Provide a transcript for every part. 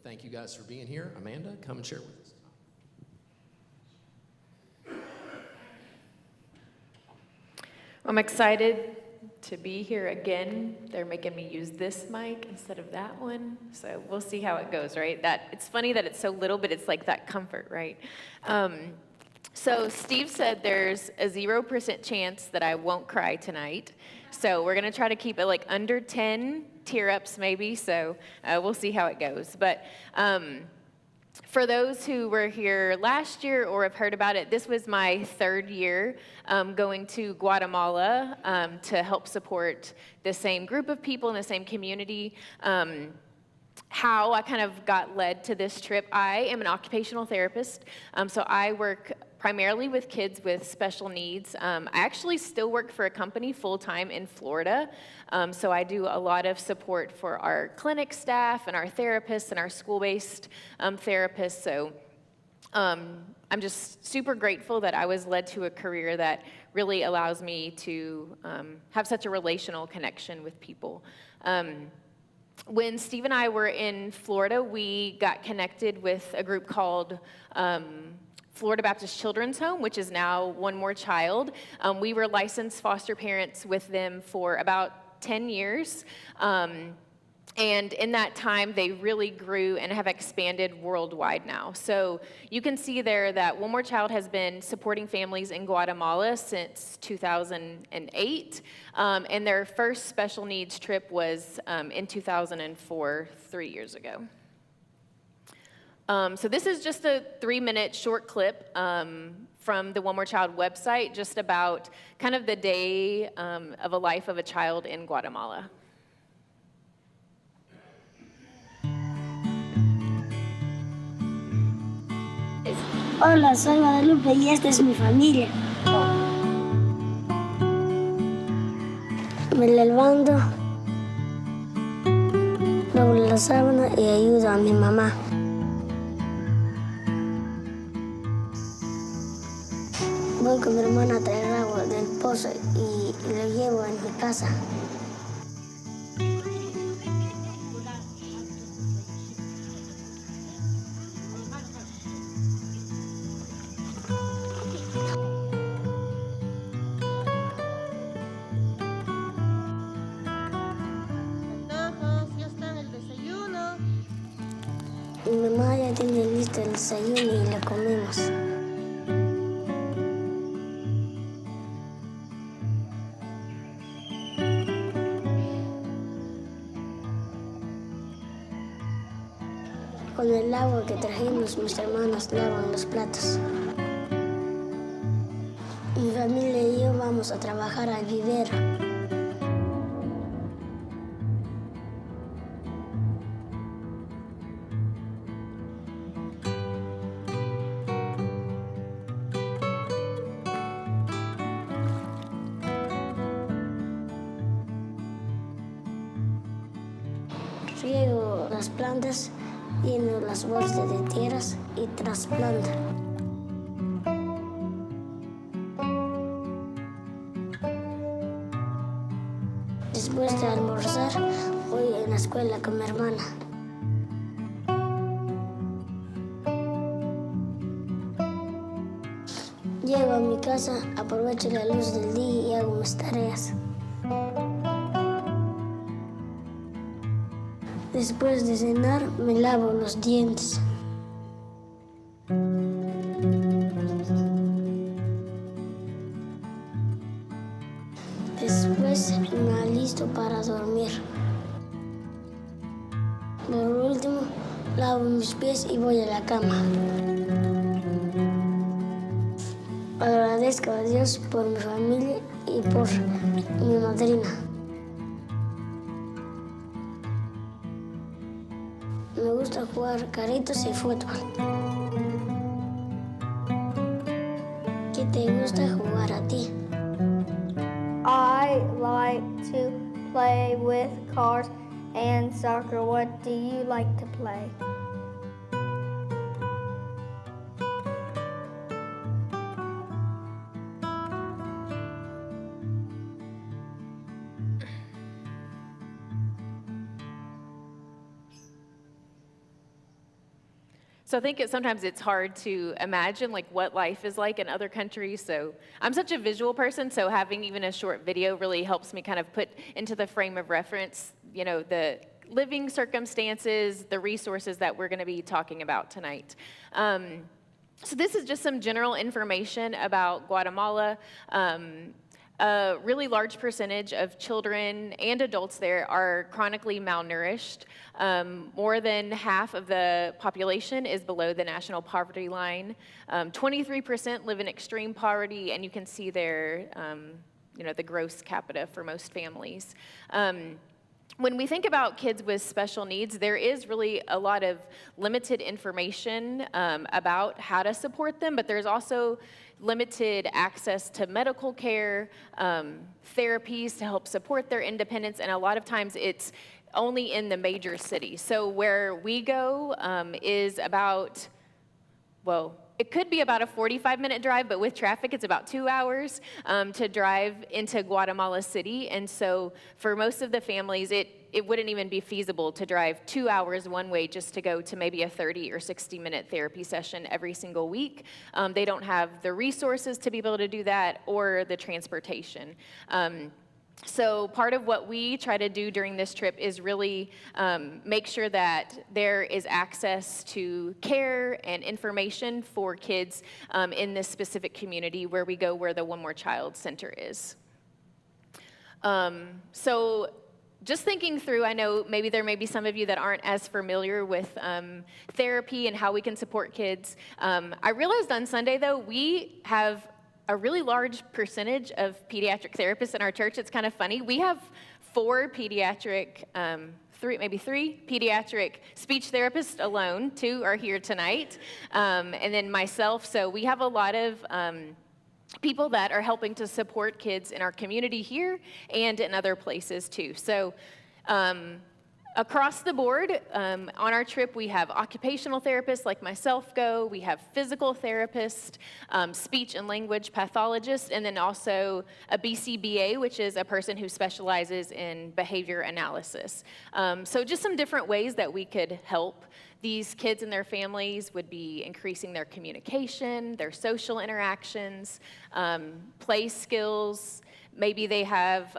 thank you guys for being here. Amanda, come and share with us. I'm excited to be here again. They're making me use this mic instead of that one, so we'll see how it goes, right? It's funny that it's so little, but it's like that comfort, right? So Steve said there's a 0% chance that I won't cry tonight. So we're going to try to keep it like under 10 tear-ups maybe, so we'll see how it goes. But for those who were here last year or have heard about it, this was my third year going to Guatemala to help support the same group of people in the same community. How I kind of got led to this trip, I am an occupational therapist, so I work primarily with kids with special needs. I actually still work for a company full-time in Florida, so I do a lot of support for our clinic staff and our therapists and our school-based therapists, so I'm just super grateful that I was led to a career that really allows me to have such a relational connection with people. When Steve and I were in Florida, we got connected with a group called Florida Baptist Children's Home, which is now One More Child. We were licensed foster parents with them for about 10 years. And in that time, they really grew and have expanded worldwide now. So you can see there that One More Child has been supporting families in Guatemala since 2008. And their first special needs trip was in 2004, 3 years ago. So this is just a 3-minute short clip from the One More Child website, just about kind of the day of a life of a child in Guatemala. Hola, soy Guadalupe y esta es mi familia. Me levanto, doblo la sábana y ayudo a mi mamá. Voy con mi hermana a traer agua del pozo y lo llevo en mi casa. Mi mamá ya tiene listo el desayuno y lo comemos. Con el agua que trajimos, mis hermanos lavan los platos. Mi familia y yo vamos a trabajar al vivero. Riego las plantas, lleno las bolsas de tierras y trasplanto. Después de almorzar, voy a la escuela con mi hermana. Llego a mi casa, aprovecho la luz del día y hago mis tareas. Después de cenar, me lavo los dientes. Después me alisto para dormir. Por último, lavo mis pies y voy a la cama. Agradezco a Dios por mi familia y por mi madrina. Me gusta jugar carritos y fútbol. ¿Qué te gusta jugar a ti? I like to play with cars and soccer. What do you like to play? So I think sometimes it's hard to imagine like what life is like in other countries. So I'm such a visual person, so having even a short video really helps me kind of put into the frame of reference, the living circumstances, the resources that we're going to be talking about tonight. So this is just some general information about Guatemala. A really large percentage of children and adults there are chronically malnourished. More than half of the population is below the national poverty line. 23% live in extreme poverty, and you can see there, the gross capita for most families. When we think about kids with special needs, there is really a lot of limited information about how to support them, but there's also limited access to medical care, therapies to help support their independence, and a lot of times it's only in the major cities. So where we go is about, it could be about a 45-minute drive, but with traffic, it's about 2 hours to drive into Guatemala City. And so for most of the families, it wouldn't even be feasible to drive 2 hours one way just to go to maybe a 30 or 60-minute therapy session every single week. They don't have the resources to be able to do that or the transportation. So part of what we try to do during this trip is really make sure that there is access to care and information for kids in this specific community where we go, where the One More Child Center is. So just thinking through, I know maybe there may be some of you that aren't as familiar with therapy and how we can support kids. I realized on Sunday, though, we have a really large percentage of pediatric therapists in our church. It's kind of funny. We have three pediatric speech therapists alone. 2 are here tonight, and then myself. So we have a lot of people that are helping to support kids in our community here and in other places too. So across the board, on our trip, we have occupational therapists like myself go, we have physical therapists, speech and language pathologists, and then also a BCBA, which is a person who specializes in behavior analysis. So just some different ways that we could help these kids and their families would be increasing their communication, their social interactions, play skills. Maybe they have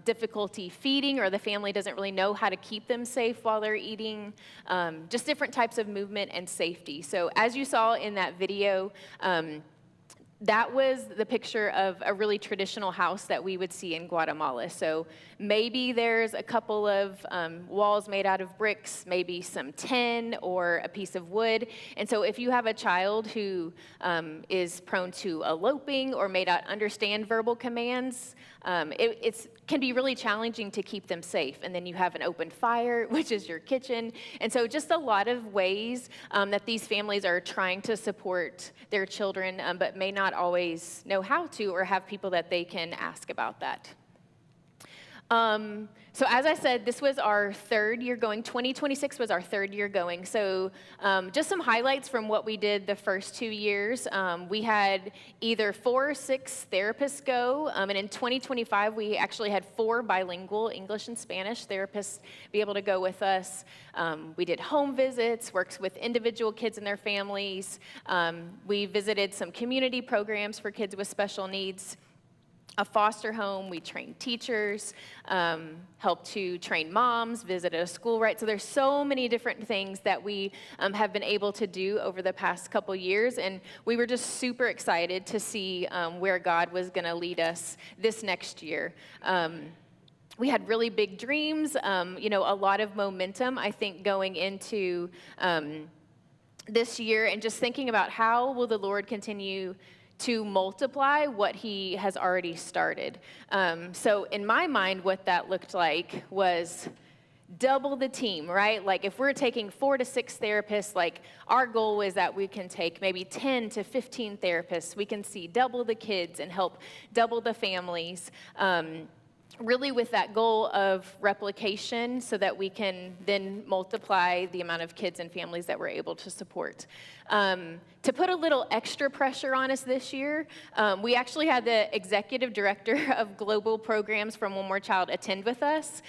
difficulty feeding, or the family doesn't really know how to keep them safe while they're eating. Just different types of movement and safety. So as you saw in that video, that was the picture of a really traditional house that we would see in Guatemala. So maybe there's a couple of walls made out of bricks, maybe some tin or a piece of wood. And so if you have a child who is prone to eloping or may not understand verbal commands, it can be really challenging to keep them safe. And then you have an open fire, which is your kitchen. And so just a lot of ways that these families are trying to support their children, but may not always know how to or have people that they can ask about that. So as I said, this was our third year going. 2026 was our third year going. So just some highlights from what we did the first 2 years. We had either 4 or 6 therapists go, and in 2025, we actually had 4 bilingual English and Spanish therapists be able to go with us. We did home visits, works with individual kids and their families. We visited some community programs for kids with special needs. A foster home, we trained teachers, helped to train moms, visited a school, right? So there's so many different things that we have been able to do over the past couple years, and we were just super excited to see where God was going to lead us this next year. We had really big dreams, a lot of momentum, I think, going into this year, and just thinking about how will the Lord continue to multiply what he has already started. So in my mind, what that looked like was double the team, right? Like if we're taking 4 to 6 therapists, like our goal is that we can take maybe 10 to 15 therapists. We can see double the kids and help double the families. Really with that goal of replication so that we can then multiply the amount of kids and families that we're able to support. To put a little extra pressure on us this year, we actually had the executive director of global programs from One More Child attend with us.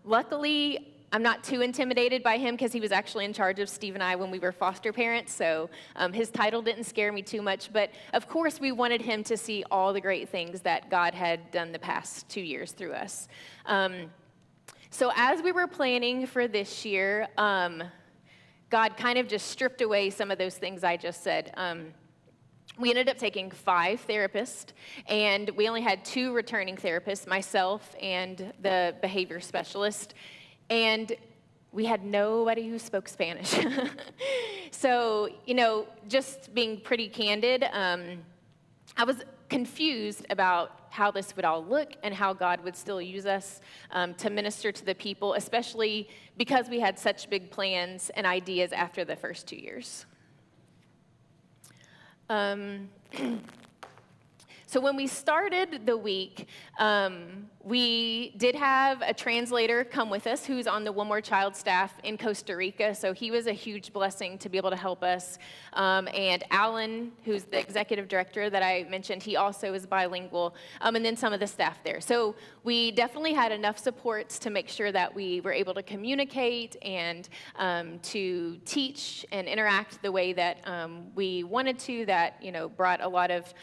Luckily, I'm not too intimidated by him because he was actually in charge of Steve and I when we were foster parents, so his title didn't scare me too much. But of course, we wanted him to see all the great things that God had done the past 2 years through us. So as we were planning for this year, God kind of just stripped away some of those things I just said. We ended up taking 5 therapists, and we only had 2 returning therapists, myself and the behavior specialist, and we had nobody who spoke Spanish. So, just being pretty candid, I was confused about how this would all look and how God would still use us to minister to the people, especially because we had such big plans and ideas after the first 2 years. So when we started the week, we did have a translator come with us who's on the One More Child staff in Costa Rica, so he was a huge blessing to be able to help us. And Alan, who's the executive director that I mentioned, he also is bilingual, and then some of the staff there. So we definitely had enough supports to make sure that we were able to communicate and to teach and interact the way that we wanted to, that brought a lot of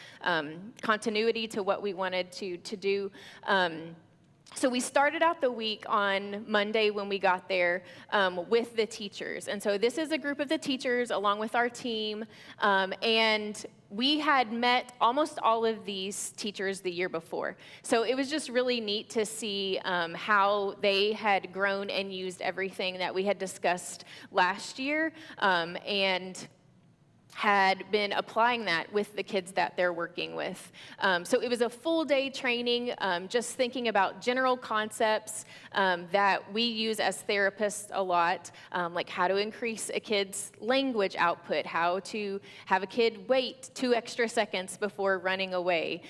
continuity to what we wanted to do. So we started out the week on Monday when we got there with the teachers. And so this is a group of the teachers along with our team. And we had met almost all of these teachers the year before. So it was just really neat to see how they had grown and used everything that we had discussed last year. And had been applying that with the kids that they're working with. So it was a full day training, just thinking about general concepts that we use as therapists a lot, like how to increase a kid's language output, how to have a kid wait 2 extra seconds before running away.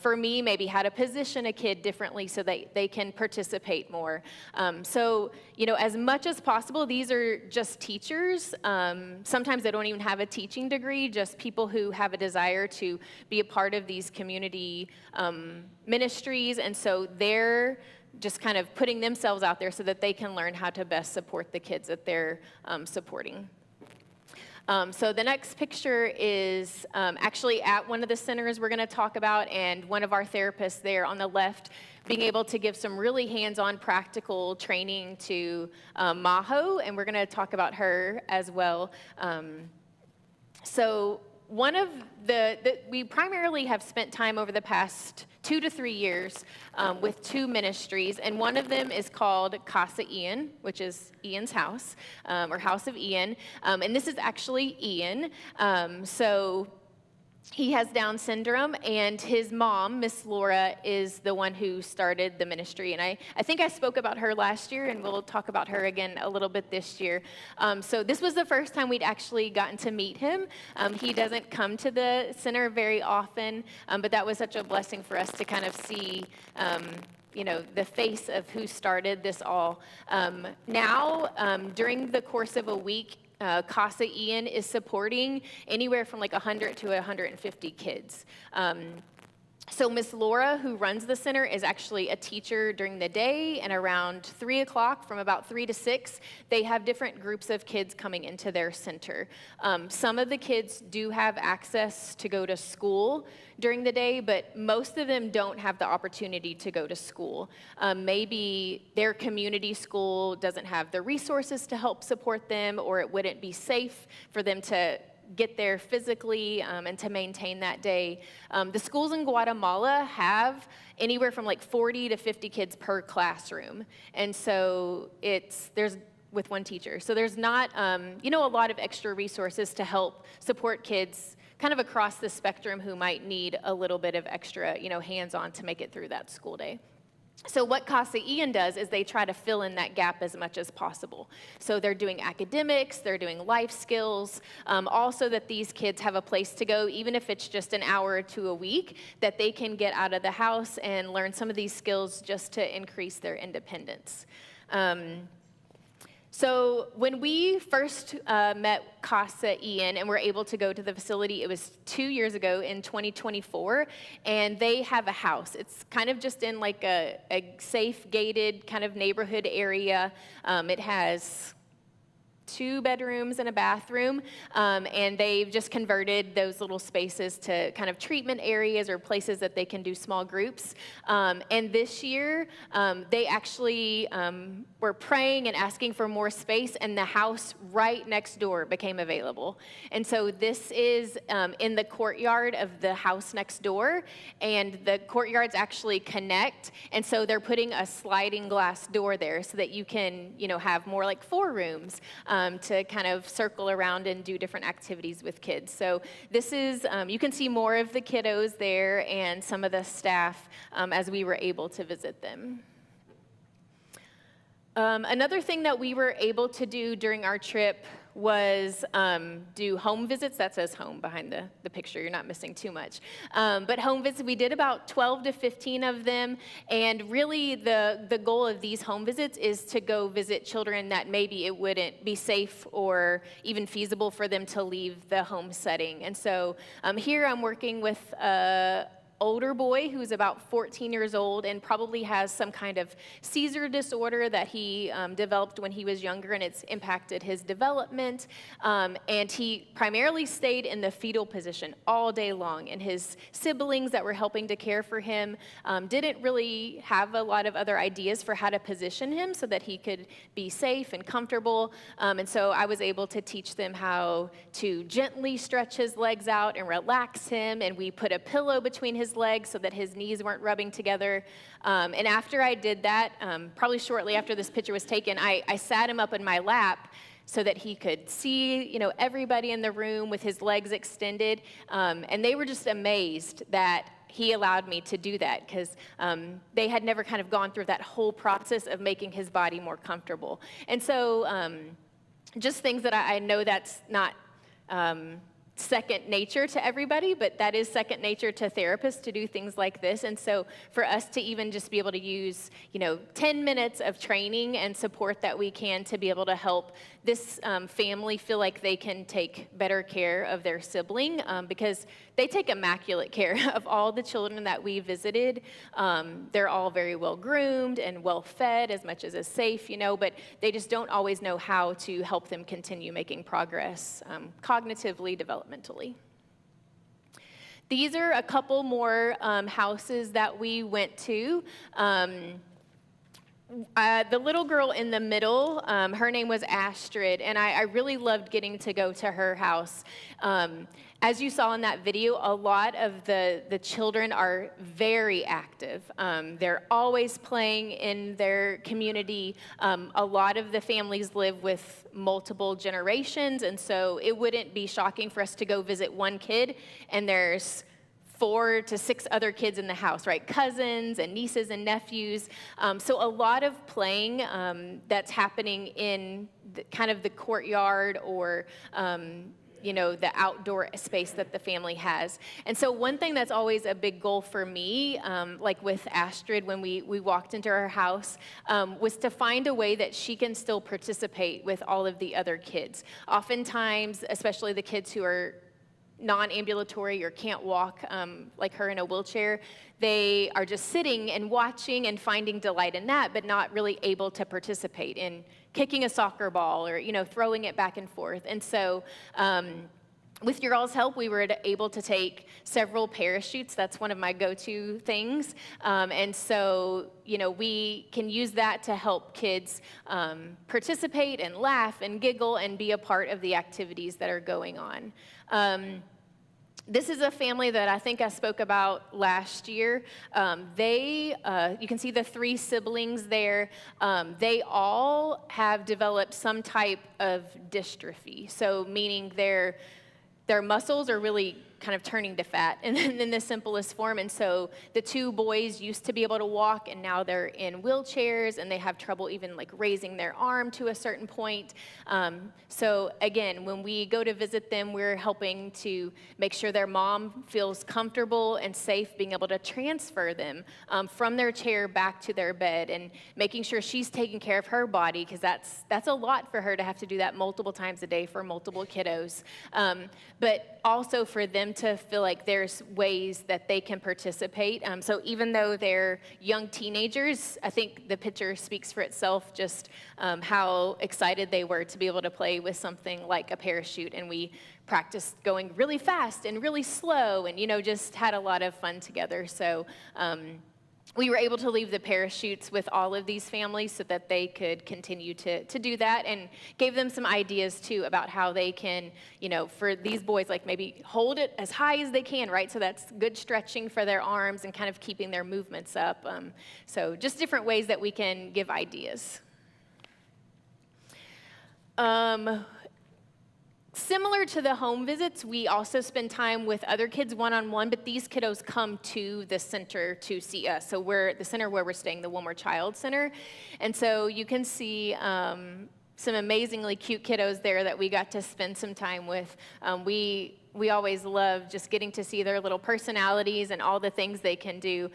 For me, maybe how to position a kid differently so that they can participate more. So, as much as possible, these are just teachers. Sometimes they don't even have a teaching degree, just people who have a desire to be a part of these community ministries, and so they're just kind of putting themselves out there so that they can learn how to best support the kids that they're supporting. So the next picture is actually at one of the centers we're going to talk about, and one of our therapists there on the left being able to give some really hands-on practical training to Maho, and we're going to talk about her as well. So one of we primarily have spent time over the past 2 to 3 years with 2 ministries, and one of them is called Casa Ian, which is Ian's house, or House of Ian, and this is actually Ian. So he has Down syndrome, and his mom, Miss Laura, is the one who started the ministry. And I think I spoke about her last year, and we'll talk about her again a little bit this year. So this was the first time we'd actually gotten to meet him. He doesn't come to the center very often, but that was such a blessing for us to kind of see the face of who started this all. Now, during the course of a week, Casa Ian is supporting anywhere from like 100 to 150 kids. So Miss Laura, who runs the center, is actually a teacher during the day, and around 3 o'clock, from about 3 to 6, they have different groups of kids coming into their center. Some of the kids do have access to go to school during the day, but most of them don't have the opportunity to go to school. Maybe their community school doesn't have the resources to help support them, or it wouldn't be safe for them to get there physically and to maintain that day. The schools in Guatemala have anywhere from like 40 to 50 kids per classroom. And so there's with one teacher. So there's not, a lot of extra resources to help support kids kind of across the spectrum who might need a little bit of extra, hands-on to make it through that school day. So what Casa Ian does is they try to fill in that gap as much as possible. So they're doing academics, they're doing life skills, also that these kids have a place to go, even if it's just an hour or 2 a week, that they can get out of the house and learn some of these skills just to increase their independence. So when we first met Casa Ian and were able to go to the facility, it was 2 years ago in 2024, and they have a house. It's kind of just in like a safe, gated kind of neighborhood area. It has 2 bedrooms and a bathroom, and they've just converted those little spaces to kind of treatment areas or places that they can do small groups. And this year, they actually were praying and asking for more space, and the house right next door became available. And so this is in the courtyard of the house next door, and the courtyards actually connect, and so they're putting a sliding glass door there so that you can, have more like 4 rooms. To kind of circle around and do different activities with kids. So this is, you can see more of the kiddos there and some of the staff as we were able to visit them. Another thing that we were able to do during our trip was do home visits. That says home behind the picture. You're not missing too much. But home visits, we did about 12 to 15 of them. And really the goal of these home visits is to go visit children that maybe it wouldn't be safe or even feasible for them to leave the home setting. And so here I'm working with older boy who's about 14 years old and probably has some kind of seizure disorder that he developed when he was younger, and it's impacted his development. And he primarily stayed in the fetal position all day long, and his siblings that were helping to care for him didn't really have a lot of other ideas for how to position him so that he could be safe and comfortable. And so I was able to teach them how to gently stretch his legs out and relax him, and we put a pillow between his legs so that his knees weren't rubbing together. And after I did that, probably shortly after this picture was taken, I sat him up in my lap so that he could see, everybody in the room with his legs extended. And they were just amazed that he allowed me to do that because they had never kind of gone through that whole process of making his body more comfortable. And so just things that I know that's not second nature to everybody, but that is second nature to therapists to do things like this. And so for us to even just be able to use, 10 minutes of training and support that we can to be able to help this family feel like they can take better care of their sibling because they take immaculate care of all the children that we visited. They're all very well groomed and well fed as much as is safe, but they just don't always know how to help them continue making progress cognitively, developmentally. These are a couple more houses that we went to. The little girl in the middle, her name was Astrid, and I really loved getting to go to her house. As you saw in that video, a lot of the children are very active. They're always playing in their community. A lot of the families live with multiple generations, and so it wouldn't be shocking for us to go visit one kid, and there's 4 to 6 other kids in the house, right? Cousins and nieces and nephews. So a lot of playing that's happening in kind of the courtyard or the outdoor space that the family has. And so one thing that's always a big goal for me, like with Astrid when we walked into her house, was to find a way that she can still participate with all of the other kids. Oftentimes, especially the kids who are non-ambulatory or can't walk like her in a wheelchair, they are just sitting and watching and finding delight in that, but not really able to participate in kicking a soccer ball or throwing it back and forth. And so with your all's help, we were able to take several parachutes. That's one of my go-to things. And so, we can use that to help kids participate and laugh and giggle and be a part of the activities that are going on. This is a family that I think I spoke about last year. You can see the 3 siblings there. They all have developed some type of dystrophy. So meaning their muscles are really kind of turning to fat and then in the simplest form. And so the 2 boys used to be able to walk, and now they're in wheelchairs, and they have trouble even like raising their arm to a certain point. So again, when we go to visit them, we're helping to make sure their mom feels comfortable and safe being able to transfer them from their chair back to their bed, and making sure she's taking care of her body, because that's a lot for her to have to do that multiple times a day for multiple kiddos. But also for them to feel like there's ways that they can participate. So even though they're young teenagers, I think the picture speaks for itself, just how excited they were to be able to play with something like a parachute. And we practiced going really fast and really slow, and, just had a lot of fun together. So we were able to leave the parachutes with all of these families so that they could continue to do that, and gave them some ideas too about how they can, for these boys, like maybe hold it as high as they can, right? So that's good stretching for their arms and kind of keeping their movements up. So just different ways that we can give ideas. Similar to the home visits, we also spend time with other kids one-on-one, but these kiddos come to the center to see us. So we're the center where we're staying, the One More Child Center. And so you can see some amazingly cute kiddos there that we got to spend some time with. We always love just getting to see their little personalities and all the things they can do.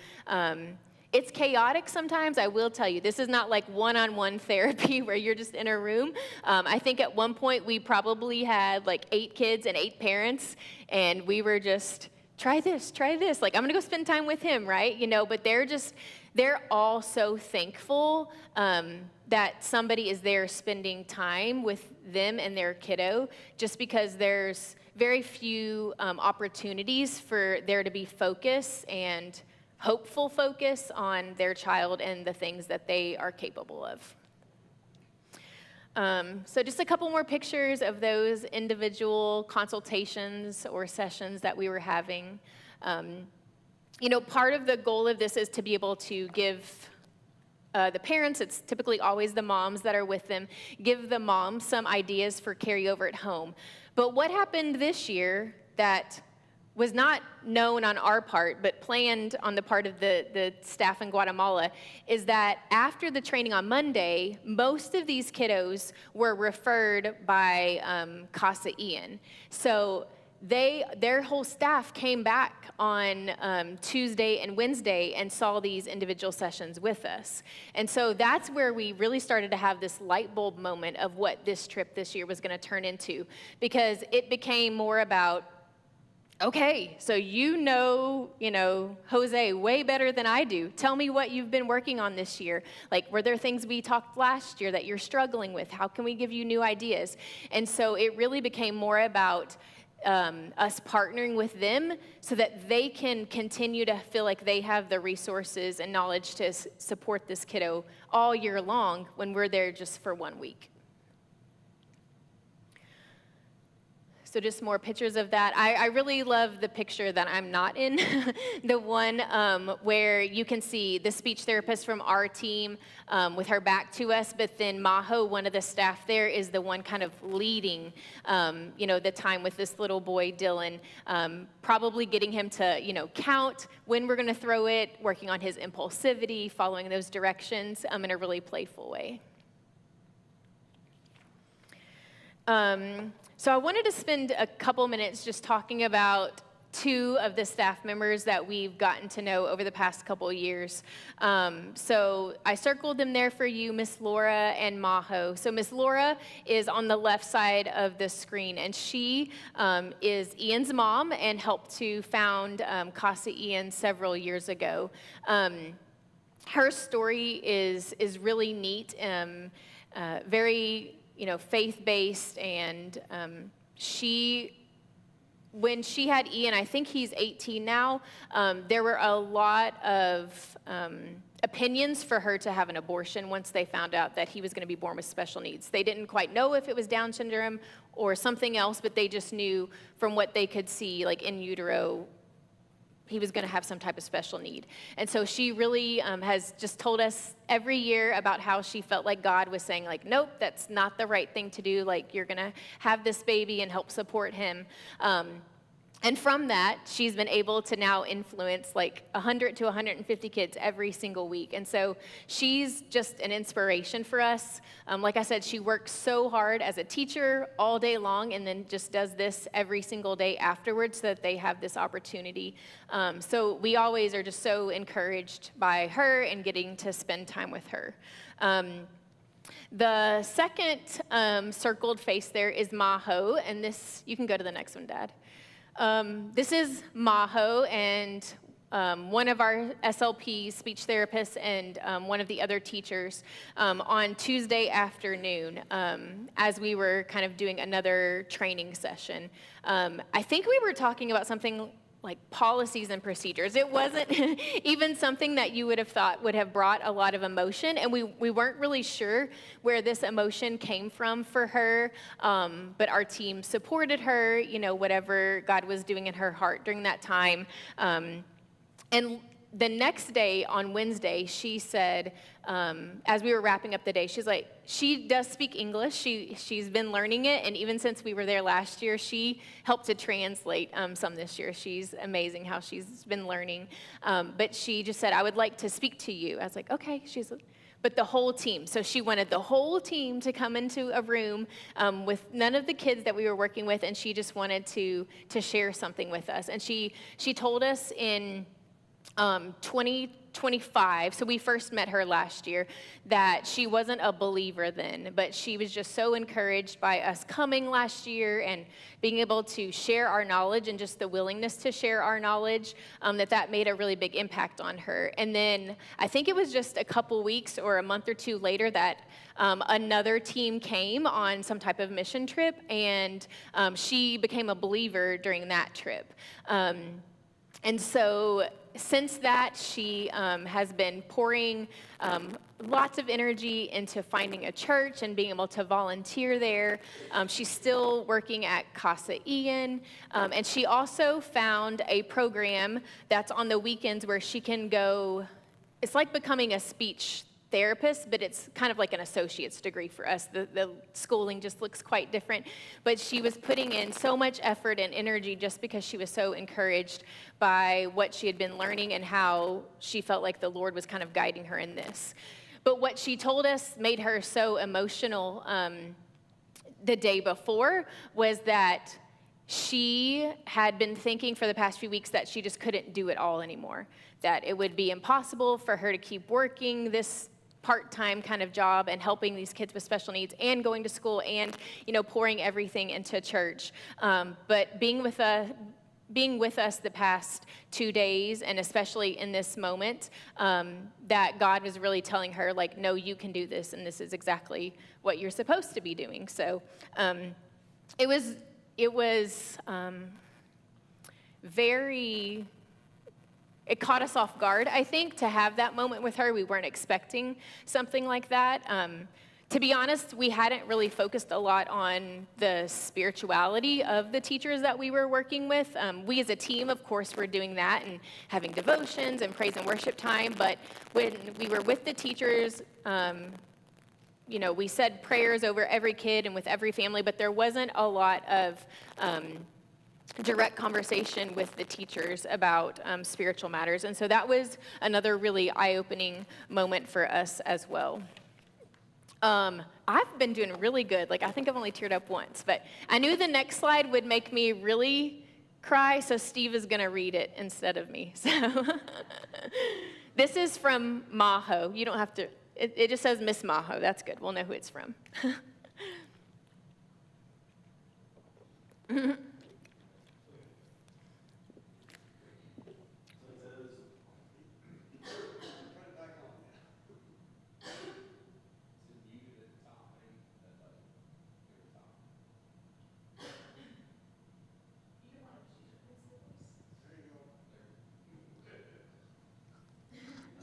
It's chaotic sometimes, I will tell you. This is not like one-on-one therapy where you're just in a room. I think at one point we probably had like 8 kids and 8 parents, and we were just, try this. Like, I'm gonna go spend time with him, right? But they're all so thankful that somebody is there spending time with them and their kiddo, just because there's very few opportunities for there to be focus and hopeful focus on their child and the things that they are capable of. So just a couple more pictures of those individual consultations or sessions that we were having. Part of the goal of this is to be able to give the parents, it's typically always the moms that are with them, give the moms some ideas for carryover at home. But what happened this year that was not known on our part, but planned on the part of the staff in Guatemala, is that after the training on Monday, most of these kiddos were referred by Casa Ian. So their whole staff came back on Tuesday and Wednesday and saw these individual sessions with us. And so that's where we really started to have this light bulb moment of what this trip this year was gonna turn into, because it became more about, okay, so Jose way better than I do. Tell me what you've been working on this year. Like, were there things we talked last year that you're struggling with? How can we give you new ideas? And so it really became more about us partnering with them so that they can continue to feel like they have the resources and knowledge to support this kiddo all year long when we're there just for 1 week. So just more pictures of that. I really love the picture that I'm not in, the one where you can see the speech therapist from our team with her back to us, but then Maho, one of the staff there, is the one kind of leading, the time with this little boy, Dylan, probably getting him to, count when we're going to throw it, working on his impulsivity, following those directions in a really playful way. So I wanted to spend a couple minutes just talking about 2 of the staff members that we've gotten to know over the past couple of years. So I circled them there for you, Miss Laura and Maho. So Miss Laura is on the left side of the screen, and she is Ian's mom and helped to found Casa Ian several years ago. Her story is really neat, very faith-based, and when she had Ian, I think he's 18 now, there were a lot of opinions for her to have an abortion once they found out that he was going to be born with special needs. They didn't quite know if it was Down syndrome or something else, but they just knew from what they could see, like in utero, he was going to have some type of special need. And so she really has just told us every year about how she felt like God was saying, like, nope, that's not the right thing to do. Like, you're going to have this baby and help support him. And from that, she's been able to now influence like 100 to 150 kids every single week. And so she's just an inspiration for us. Like I said, she works so hard as a teacher all day long and then just does this every single day afterwards so that they have this opportunity. So we always are just so encouraged by her and getting to spend time with her. The second circled face there is Maho, and this, you can go to the next one, Dad. This is Maho, and one of our SLP speech therapists and one of the other teachers on Tuesday afternoon as we were kind of doing another training session. I think we were talking about something like policies and procedures. It wasn't even something that you would have thought would have brought a lot of emotion, and we weren't really sure where this emotion came from for her, but our team supported her, you know, whatever God was doing in her heart during that time. And the next day on Wednesday, she said, as we were wrapping up the day, she's like, she does speak English. She's been learning it, and even since we were there last year, she helped to translate some this year. She's amazing how she's been learning. But she just said, I would like to speak to you. I was like, okay. But the whole team. So she wanted the whole team to come into a room with none of the kids that we were working with, and she just wanted to share something with us. And she told us in 2025, so we first met her last year, that she wasn't a believer then, but she was just so encouraged by us coming last year and being able to share our knowledge and just the willingness to share our knowledge, that made a really big impact on her. And then I think it was just a couple weeks or a month or two later that another team came on some type of mission trip, and she became a believer during that trip. And so since that, she has been pouring lots of energy into finding a church and being able to volunteer there. She's still working at Casa Ian, and she also found a program that's on the weekends where she can go. It's like becoming a speech therapist, but it's kind of like an associate's degree for us. The schooling just looks quite different. But she was putting in so much effort and energy just because she was so encouraged by what she had been learning and how she felt like the Lord was kind of guiding her in this. But what she told us made her so emotional the day before was that she had been thinking for the past few weeks that she just couldn't do it all anymore, that it would be impossible for her to keep working this part-time kind of job and helping these kids with special needs and going to school and, you know, pouring everything into church. But being with us the past 2 days, and especially in this moment, that God was really telling her, like, no, you can do this, and this is exactly what you're supposed to be doing. So it was very... It caught us off guard, I think, to have that moment with her. We weren't expecting something like that. To be honest, we hadn't really focused a lot on the spirituality of the teachers that we were working with. We as a team, of course, were doing that and having devotions and praise and worship time. But when we were with the teachers, you know, we said prayers over every kid and with every family, but there wasn't a lot of direct conversation with the teachers about spiritual matters. And so that was another really eye-opening moment for us as well. I've been doing really good. Like, I think I've only teared up once, but I knew the next slide would make me really cry, so Steve is going to read it instead of me. So this is from Maho. You don't have to, it just says Miss Maho. That's good. We'll know who it's from.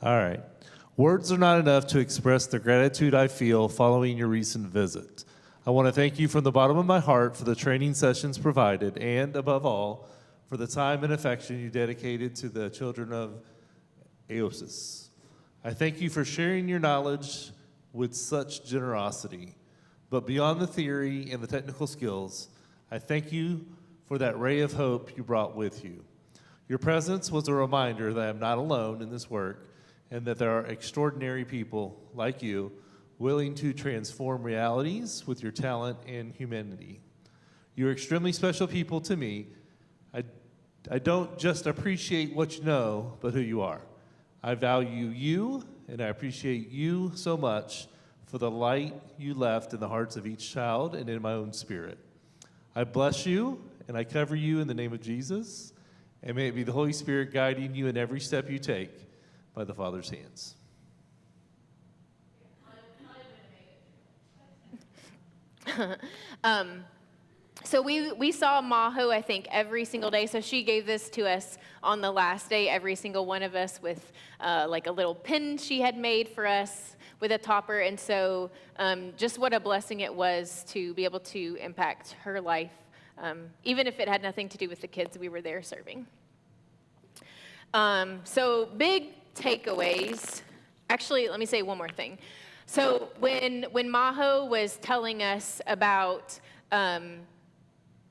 All right. Words are not enough to express the gratitude I feel following your recent visit. I want to thank you from the bottom of my heart for the training sessions provided and, above all, for the time and affection you dedicated to the children of Eosis. I thank you for sharing your knowledge with such generosity. But beyond the theory and the technical skills, I thank you for that ray of hope you brought with you. Your presence was a reminder that I'm not alone in this work and that there are extraordinary people like you willing to transform realities with your talent and humanity. You're extremely special people to me. I don't just appreciate what you know, but who you are. I value you, and I appreciate you so much for the light you left in the hearts of each child and in my own spirit. I bless you, and I cover you in the name of Jesus, and may it be the Holy Spirit guiding you in every step you take by the Father's hands. So we saw Maho, I think, every single day. So she gave this to us on the last day, every single one of us, with like a little pin she had made for us with a topper. And so just what a blessing it was to be able to impact her life, even if it had nothing to do with the kids we were there serving. So big takeaways. Actually, let me say one more thing. So when Maho was telling us about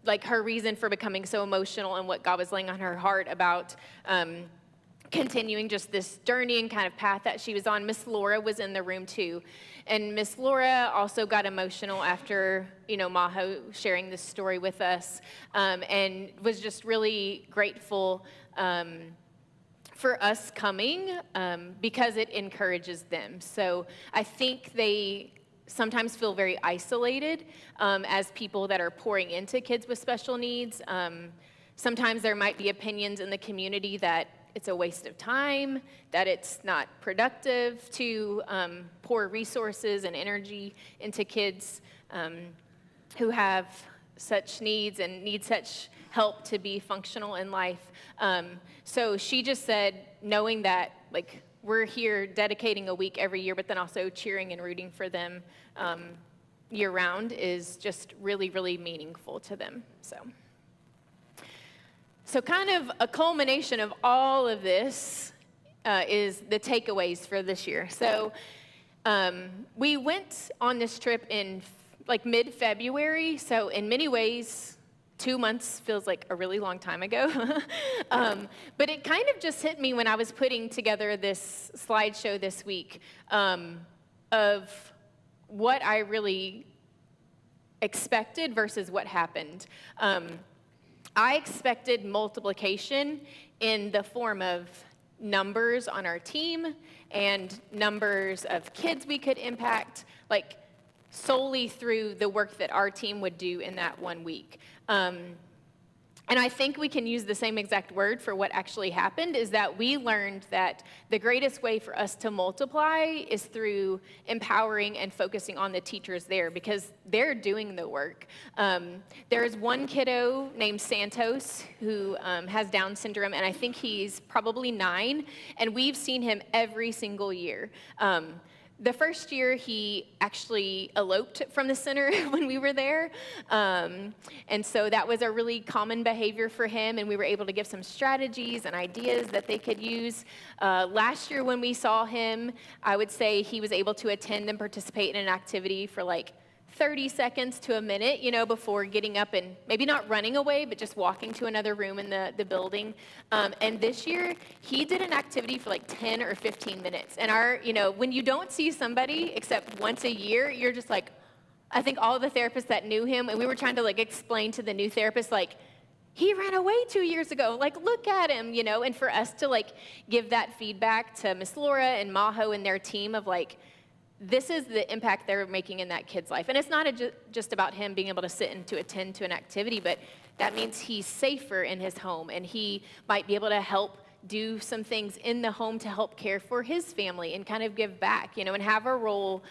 like her reason for becoming so emotional and what God was laying on her heart about continuing just this journey and kind of path that she was on, Miss Laura was in the room too. And Miss Laura also got emotional after, Maho sharing this story with us, and was just really grateful for us coming because it encourages them. So I think they sometimes feel very isolated as people that are pouring into kids with special needs. Sometimes there might be opinions in the community that it's a waste of time, that it's not productive to pour resources and energy into kids who have such needs and need such help to be functional in life. So she just said, knowing that, like, we're here dedicating a week every year, but then also cheering and rooting for them year-round is just really, really meaningful to them. So kind of a culmination of all of this is the takeaways for this year. So we went on this trip in like mid-February, so in many ways, 2 months feels like a really long time ago. But it kind of just hit me when I was putting together this slideshow this week of what I really expected versus what happened. I expected multiplication in the form of numbers on our team and numbers of kids we could impact, like solely through the work that our team would do in that 1 week. And I think we can use the same exact word for what actually happened, is that we learned that the greatest way for us to multiply is through empowering and focusing on the teachers there, because they're doing the work. There's one kiddo named Santos who has Down syndrome, and I think he's probably 9, and we've seen him every single year. The first year, he actually eloped from the center when we were there. And so that was a really common behavior for him, and we were able to give some strategies and ideas that they could use. Last year when we saw him, I would say he was able to attend and participate in an activity for like 30 seconds to a minute, before getting up and maybe not running away, but just walking to another room in the building. And this year, he did an activity for like 10 or 15 minutes. And when you don't see somebody except once a year, you're just like, I think all the therapists that knew him, and we were trying to like explain to the new therapist, like, he ran away 2 years ago. Like, look at him, and for us to like give that feedback to Miss Laura and Maho and their team of like, this is the impact they're making in that kid's life. And it's not just about him being able to sit and to attend to an activity, but that means he's safer in his home, and he might be able to help do some things in the home to help care for his family and kind of give back, and have a role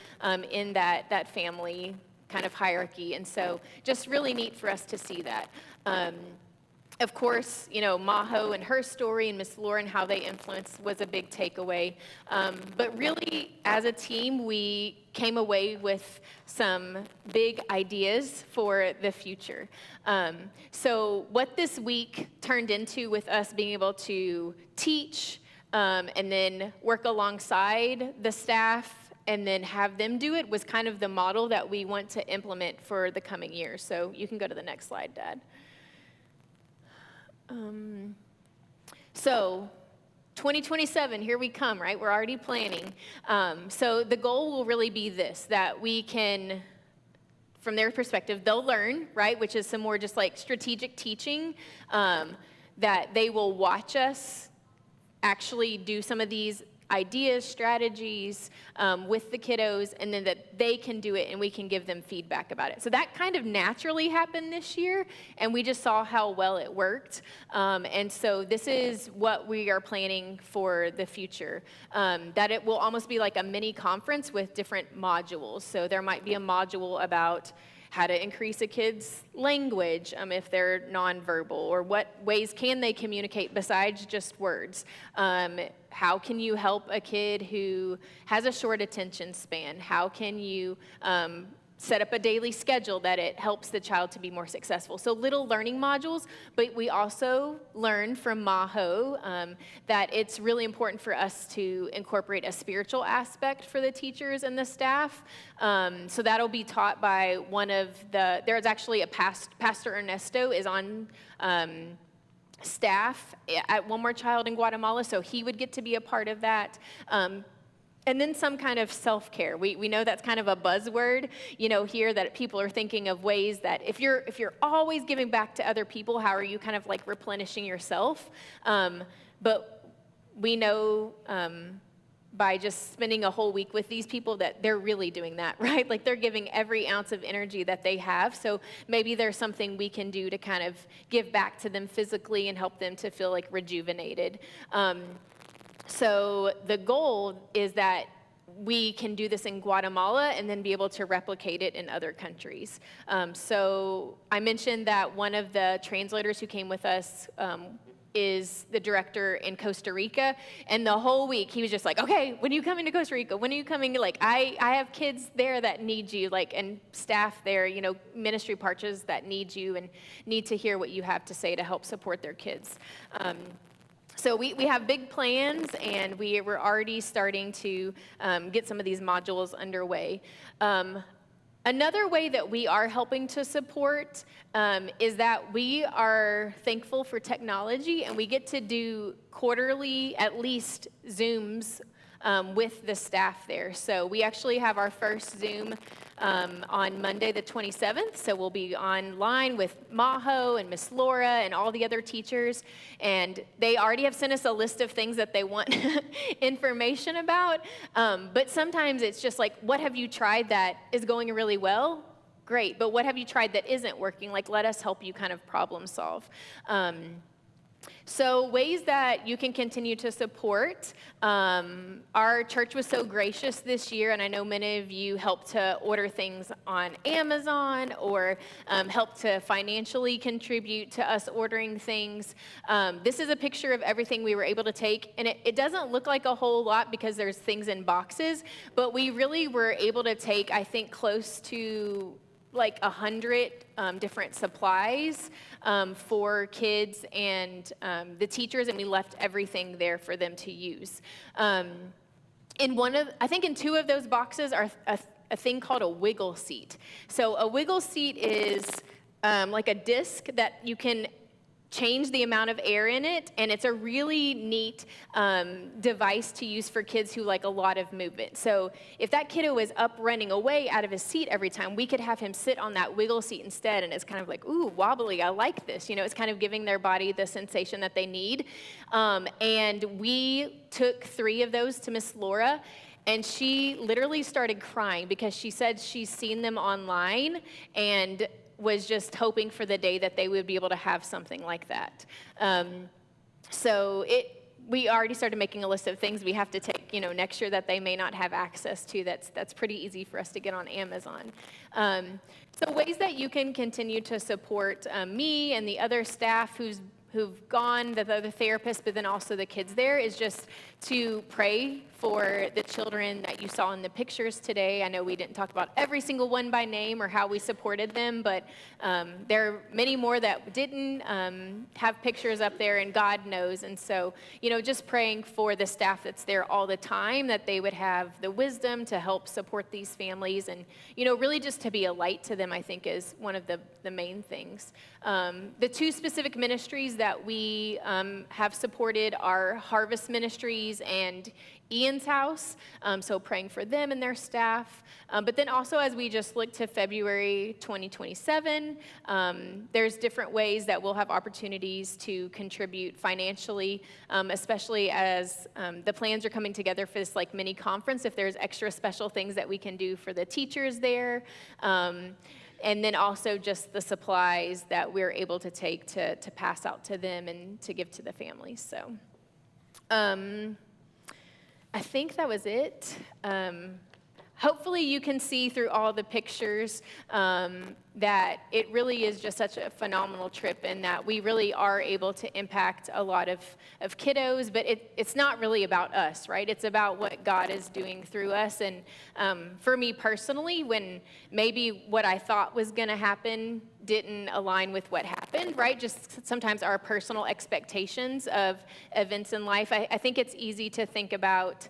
in that family kind of hierarchy. And so just really neat for us to see that. Of course, Maho and her story and Miss Laura and how they influenced was a big takeaway. But really, as a team, we came away with some big ideas for the future. So what this week turned into with us being able to teach and then work alongside the staff and then have them do it was kind of the model that we want to implement for the coming year. So you can go to the next slide, Dad. So 2027, here we come, right? We're already planning. So the goal will really be this, that we can, from their perspective, they'll learn, right? Which is some more just like strategic teaching, that they will watch us actually do some of these ideas, strategies with the kiddos, and then that they can do it and we can give them feedback about it. So that kind of naturally happened this year, and we just saw how well it worked. And so this is what we are planning for the future, that it will almost be like a mini conference with different modules. So there might be a module about how to increase a kid's language if they're nonverbal, or what ways can they communicate besides just words. How can you help a kid who has a short attention span? How can you set up a daily schedule that it helps the child to be more successful? So little learning modules, but we also learned from Maho that it's really important for us to incorporate a spiritual aspect for the teachers and the staff. So that'll be taught by there's actually a Pastor Ernesto is on staff at One More Child in Guatemala, so he would get to be a part of that. And then some kind of self-care. We know that's kind of a buzzword, here, that people are thinking of ways that if you're always giving back to other people, how are you kind of like replenishing yourself? But we know by just spending a whole week with these people that they're really doing that, right? Like they're giving every ounce of energy that they have. So maybe there's something we can do to kind of give back to them physically and help them to feel like rejuvenated. So the goal is that we can do this in Guatemala and then be able to replicate it in other countries. So I mentioned that one of the translators who came with us is the director in Costa Rica, and the whole week he was just like, okay, when are you coming to Costa Rica? When are you coming? Like, I have kids there that need you, like, and staff there, ministry partners that need you and need to hear what you have to say to help support their kids. So we have big plans, and we're already starting to get some of these modules underway. Another way that we are helping to support is that we are thankful for technology, and we get to do quarterly, at least, Zooms with the staff there. So we actually have our first Zoom on Monday the 27th. So we'll be online with Maho and Miss Laura and all the other teachers. And they already have sent us a list of things that they want information about. But sometimes it's just like, what have you tried that is going really well? Great. But what have you tried that isn't working? Like, let us help you kind of problem solve. So ways that you can continue to support. Our church was so gracious this year, and I know many of you helped to order things on Amazon or helped to financially contribute to us ordering things. This is a picture of everything we were able to take, and it doesn't look like a whole lot because there's things in boxes, but we really were able to take, I think, close to like 100 different supplies for kids and the teachers, and we left everything there for them to use. I think in 2 of those boxes are a thing called a wiggle seat. So a wiggle seat is like a disc that you can change the amount of air in it, and it's a really neat device to use for kids who like a lot of movement. So if that kiddo is up running away out of his seat every time, we could have him sit on that wiggle seat instead, and it's kind of like, ooh, wobbly, I like this. It's kind of giving their body the sensation that they need. And we took 3 of those to Miss Laura, and she literally started crying because she said she's seen them online and was just hoping for the day that they would be able to have something like that. We already started making a list of things we have to take, next year that they may not have access to. That's pretty easy for us to get on Amazon. So ways that you can continue to support me and the other staff who've gone, the other therapists, but then also the kids there, is just to pray for the children that you saw in the pictures today. I know we didn't talk about every single one by name or how we supported them, but there are many more that didn't have pictures up there, and God knows. And so, just praying for the staff that's there all the time, that they would have the wisdom to help support these families, and, really just to be a light to them, I think, is one of the main things. The 2 specific ministries that we have supported are Harvest Ministries and Ian's House, so praying for them and their staff. But then also as we just look to February 2027, there's different ways that we'll have opportunities to contribute financially, especially as the plans are coming together for this like mini conference, if there's extra special things that we can do for the teachers there. And then also just the supplies that we're able to take to pass out to them and to give to the families. So I think that was it. Hopefully you can see through all the pictures that it really is just such a phenomenal trip, and that we really are able to impact a lot of kiddos, but it's not really about us, right? It's about what God is doing through us. And for me personally, when maybe what I thought was going to happen didn't align with what happened, right? Just sometimes our personal expectations of events in life. I think it's easy to think about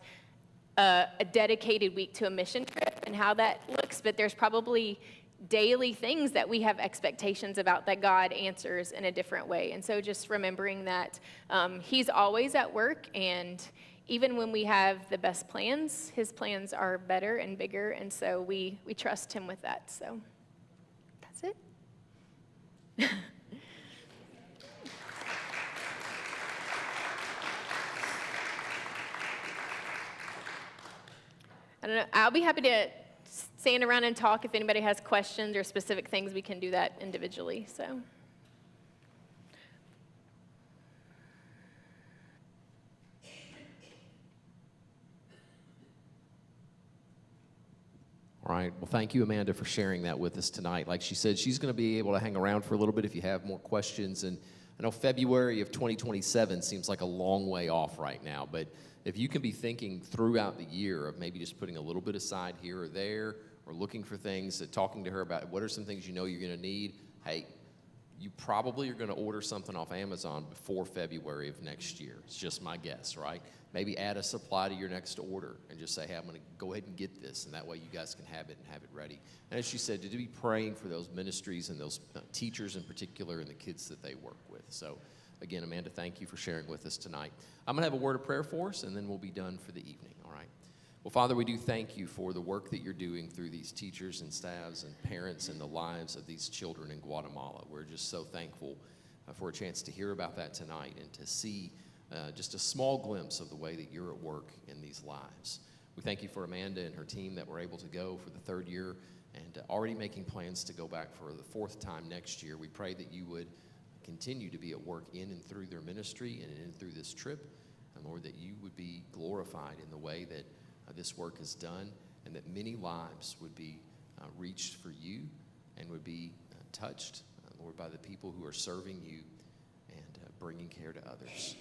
a dedicated week to a mission trip and how that looks, but there's probably daily things that we have expectations about that God answers in a different way. And so just remembering that he's always at work, and even when we have the best plans, his plans are better and bigger, and so we trust him with that. So that's it. I don't know. I'll be happy to stand around and talk if anybody has questions or specific things. We can do that individually. So. All right. Well, thank you, Amanda, for sharing that with us tonight. Like she said, she's going to be able to hang around for a little bit if you have more questions. And I know February of 2027 seems like a long way off right now, but if you can be thinking throughout the year of maybe just putting a little bit aside here or there, or looking for things, talking to her about what are some things you know you're going to need, hey, you probably are going to order something off Amazon before February of next year. It's just my guess, right? Maybe add a supply to your next order and just say, hey, I'm going to go ahead and get this, and that way you guys can have it and have it ready. And as she said, to be praying for those ministries and those teachers in particular and the kids that they work with. So again, Amanda, thank you for sharing with us tonight. I'm going to have a word of prayer for us, and then we'll be done for the evening, all right? Well, Father, we do thank you for the work that you're doing through these teachers and staffs and parents and the lives of these children in Guatemala. We're just so thankful for a chance to hear about that tonight and to see just a small glimpse of the way that you're at work in these lives. We thank you for Amanda and her team that were able to go for the third year and already making plans to go back for the fourth time next year. We pray that you would continue to be at work in and through their ministry and in and through this trip. And Lord, that you would be glorified in the way that this work is done, and that many lives would be reached for you and would be touched, Lord, by the people who are serving you and bringing care to others.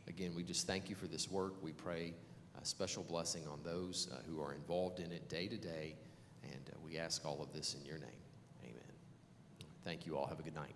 Again, we just thank you for this work. We pray a special blessing on those who are involved in it day to day, and we ask all of this in your name. Amen. Thank you all. Have a good night.